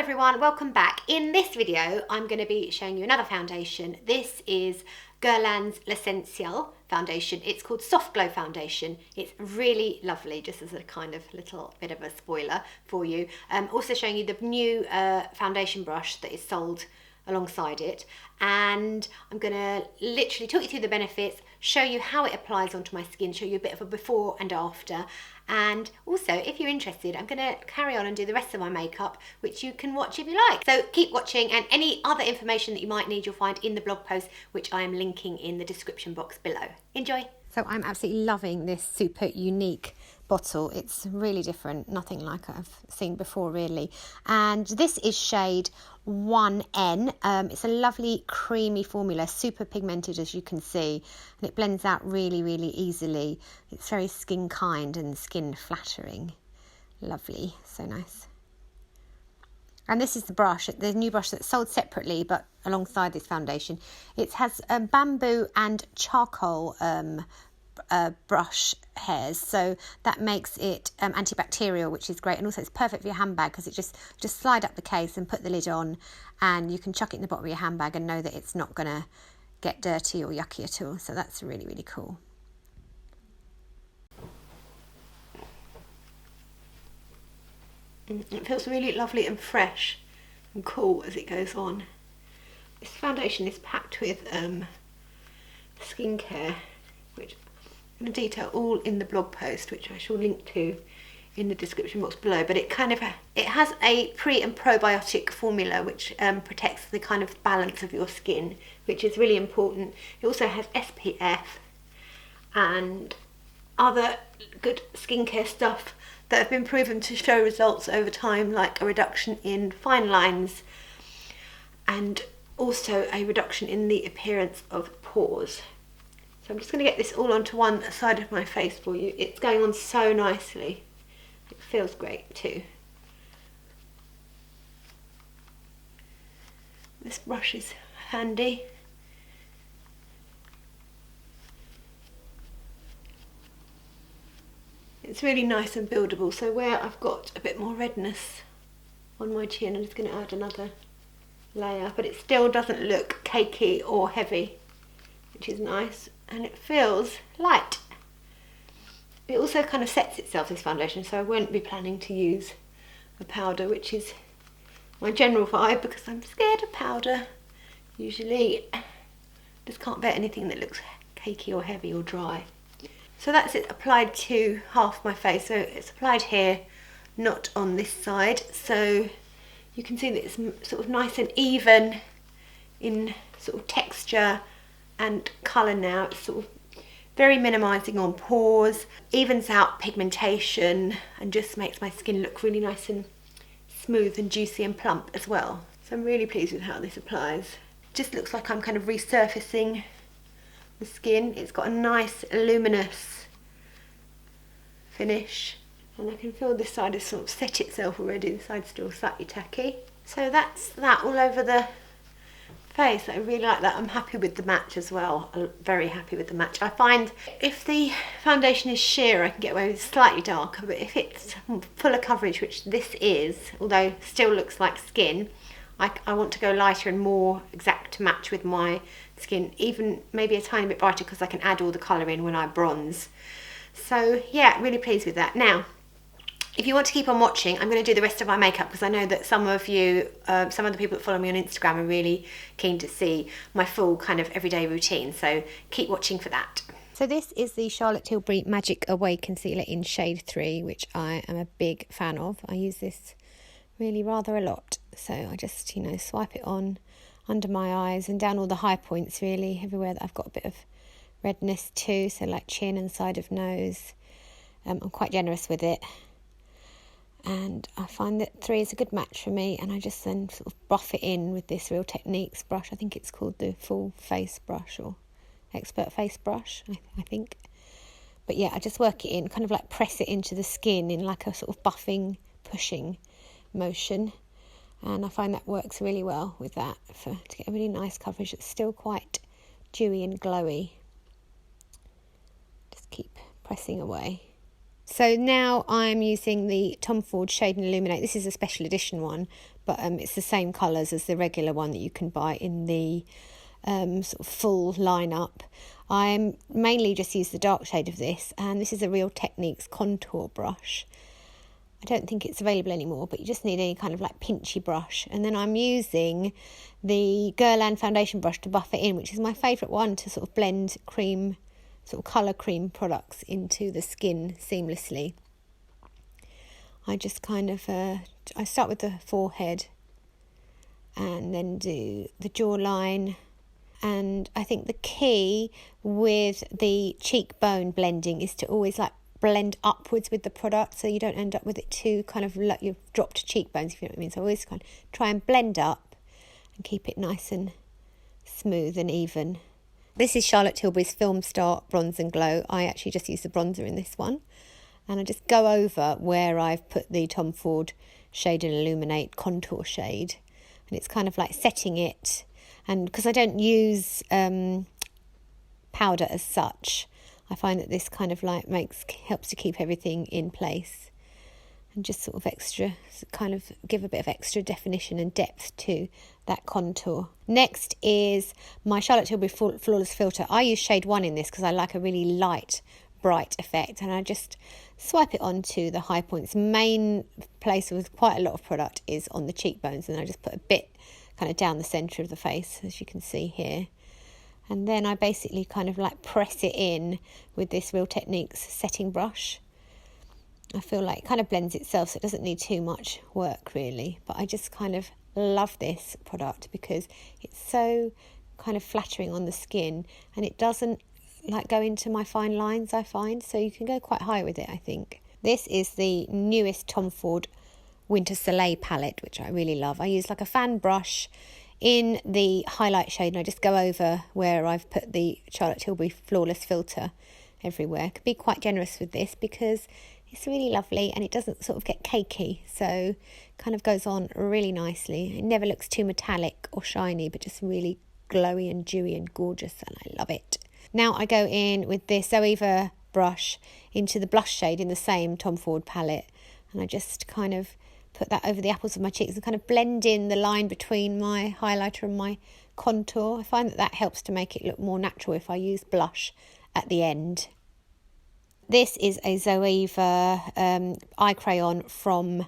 everyone, welcome back. In this video I'm going to be showing you another foundation. This is Guerlain's L'Essentiel foundation. It's called Soft Glow foundation. It's really lovely, just as a kind of little bit of a spoiler for you. Also showing you the new foundation brush that is sold alongside it, and I'm going to literally talk you through the benefits, show you how it applies onto my skin, show you a bit of a before and after, and also if you're interested I'm going to carry on and do the rest of my makeup, which you can watch if you like. So keep watching, and any other information that you might need you'll find in the blog post, which I am linking in the description box below. Enjoy! So I'm absolutely loving this super unique bottle. It's really different, nothing like I've seen before really. And this is shade 1N. It's a lovely creamy formula, super pigmented as you can see, and it blends out really easily. It's very skin kind and skin flattering. Lovely, so nice. And this is the brush, the new brush that's sold separately but alongside this foundation. It has bamboo and charcoal brush hairs, so that makes it antibacterial, which is great, and also it's perfect for your handbag because it just slide up the case and put the lid on, and you can chuck it in the bottom of your handbag and know that it's not going to get dirty or yucky at all. So that's really cool. It feels really lovely and fresh and cool as it goes on. This foundation is packed with skincare, which I'm going to detail all in the blog post, which I shall link to in the description box below. But it has a pre and probiotic formula which protects the kind of balance of your skin, which is really important. It also has SPF and other good skincare stuff that have been proven to show results over time, like a reduction in fine lines and also a reduction in the appearance of pores. So I'm just going to get this all onto one side of my face for you. It's going on so nicely. It feels great too. This brush is handy. It's really nice and buildable, so where I've got a bit more redness on my chin, I'm just going to add another layer, but it still doesn't look cakey or heavy, which is nice, and it feels light. It also kind of sets itself, this foundation, so I won't be planning to use a powder, which is my general vibe because I'm scared of powder. Usually just can't bear anything that looks cakey or heavy or dry. So that's it applied to half my face, so it's applied here, not on this side, so you can see that it's sort of nice and even in sort of texture and colour now. It's sort of very minimising on pores, evens out pigmentation, and just makes my skin look really nice and smooth and juicy and plump as well. So I'm really pleased with how this applies. It just looks like I'm kind of resurfacing the skin. It's got a nice luminous finish, and I can feel this side has sort of set itself already. The side's still slightly tacky. So that's that all over the face. I really like that. I'm happy with the match as well. I'm very happy with the match. I find if the foundation is sheer I can get away with slightly darker, but if it's fuller coverage, which this is, although still looks like skin, I want to go lighter and more exact to match with my skin, even maybe a tiny bit brighter because I can add all the colour in when I bronze. So yeah, really pleased with that. Now, if you want to keep on watching, I'm going to do the rest of my makeup because I know that some of you, some of the people that follow me on Instagram are really keen to see my full kind of everyday routine. So keep watching for that. So this is the Charlotte Tilbury Magic Away Concealer in shade 3, which I am a big fan of. I use this really rather a lot. So I just, swipe it on under my eyes and down all the high points really, everywhere that I've got a bit of redness too, so like chin and side of nose. I'm quite generous with it, and I find that 3 is a good match for me, and I just then sort of buff it in with this Real Techniques brush. I think it's called the Full Face Brush or Expert Face Brush, I think. But yeah, I just work it in, kind of like press it into the skin in like a sort of buffing, pushing motion, and I find that works really well with that to get a really nice coverage that's still quite dewy and glowy. Just keep pressing away. So now I'm using the Tom Ford Shade and Illuminate. This is a special edition one, but it's the same colours as the regular one that you can buy in the sort of full lineup. I mainly just use the dark shade of this, and this is a Real Techniques contour brush. I don't think it's available anymore, but you just need any kind of like pinchy brush. And then I'm using the Guerlain foundation brush to buff it in, which is my favourite one to sort of blend cream, sort of colour cream products into the skin seamlessly. I just kind of, I start with the forehead and then do the jawline. And I think the key with the cheekbone blending is to always like blend upwards with the product, so you don't end up with it too kind of like you've dropped cheekbones, if you know what I mean. So always kind of try and blend up and keep it nice and smooth and even. This is Charlotte Tilbury's Film Star Bronze and Glow. I actually just use the bronzer in this one, and I just go over where I've put the Tom Ford Shade and Illuminate contour shade, and it's kind of like setting it. And because I don't use powder as such, I find that this kind of like helps to keep everything in place and just sort of kind of give a bit of extra definition and depth to that contour. Next is my Charlotte Tilbury Flawless Filter. I use shade 1 in this because I like a really light, bright effect, and I just swipe it onto the high points. Main place with quite a lot of product is on the cheekbones, and I just put a bit kind of down the centre of the face, as you can see here. And then I basically kind of like press it in with this Real Techniques setting brush. I feel like it kind of blends itself, so it doesn't need too much work really. But I just kind of love this product because it's so kind of flattering on the skin, and it doesn't like go into my fine lines, I find. So you can go quite high with it, I think. This is the newest Tom Ford Winter Soleil palette, which I really love. I use like a fan brush in the highlight shade, and I just go over where I've put the Charlotte Tilbury Flawless Filter everywhere. Could be quite generous with this because it's really lovely and it doesn't sort of get cakey, so kind of goes on really nicely. It never looks too metallic or shiny, but just really glowy and dewy and gorgeous, and I love it. Now I go in with this Zoeva brush into the blush shade in the same Tom Ford palette, and I just kind of put that over the apples of my cheeks and kind of blend in the line between my highlighter and my contour. I find that helps to make it look more natural if I use blush at the end. This is a Zoeva eye crayon from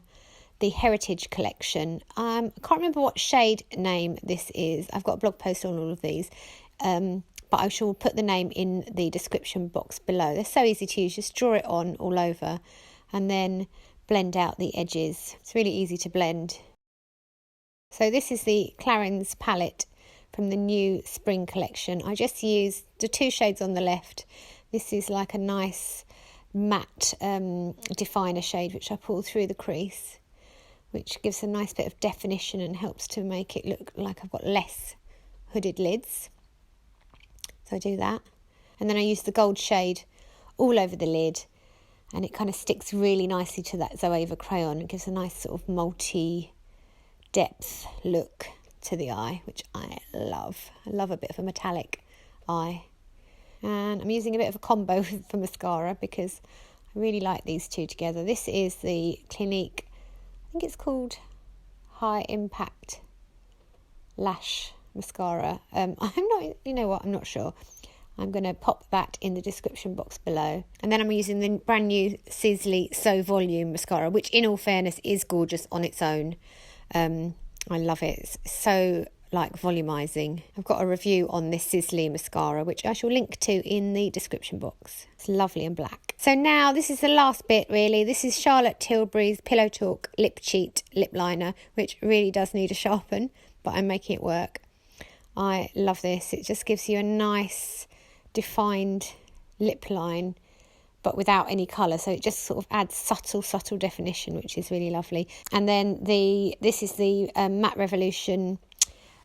the Heritage collection. I can't remember what shade name this is. I've got a blog post on all of these, but I shall put the name in the description box below. They're so easy to use. Just draw it on all over and then blend out the edges. It's really easy to blend. So this is the Clarins palette from the new spring collection. I just used the 2 shades on the left. This is like a nice matte definer shade, which I pull through the crease, which gives a nice bit of definition and helps to make it look like I've got less hooded lids. So I do that. And then I use the gold shade all over the lid, and it kind of sticks really nicely to that Zoeva crayon. It gives a nice sort of multi-depth look to the eye, which I love. I love a bit of a metallic eye. And I'm using a bit of a combo for mascara because I really like these two together. This is the Clinique, I think it's called High Impact Lash Mascara. I'm not sure. I'm going to pop that in the description box below. And then I'm using the brand new Sisley So Volume mascara, which in all fairness is gorgeous on its own. I love it. It's so like volumizing. I've got a review on this Sisley mascara, which I shall link to in the description box. It's lovely and black. So now this is the last bit really. This is Charlotte Tilbury's Pillow Talk Lip Cheat Lip Liner, which really does need a sharpen, but I'm making it work. I love this. It just gives you a nice defined lip line, but without any colour, so it just sort of adds subtle definition, which is really lovely. And then this is the Matte Revolution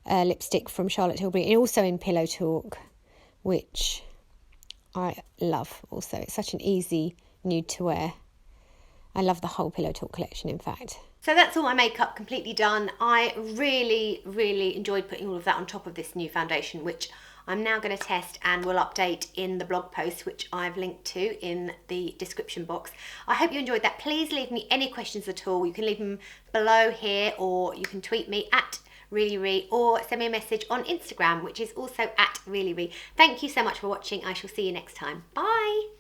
lipstick from Charlotte Tilbury, and also in Pillow Talk, which I love also. It's such an easy nude to wear. I love the whole Pillow Talk collection, in fact. So that's all my makeup completely done. I really enjoyed putting all of that on top of this new foundation, which I'm now going to test and will update in the blog post, which I've linked to in the description box. I hope you enjoyed that. Please leave me any questions at all. You can leave them below here, or you can tweet me at ReallyRee, or send me a message on Instagram, which is also at ReallyRee. Thank you so much for watching. I shall see you next time. Bye.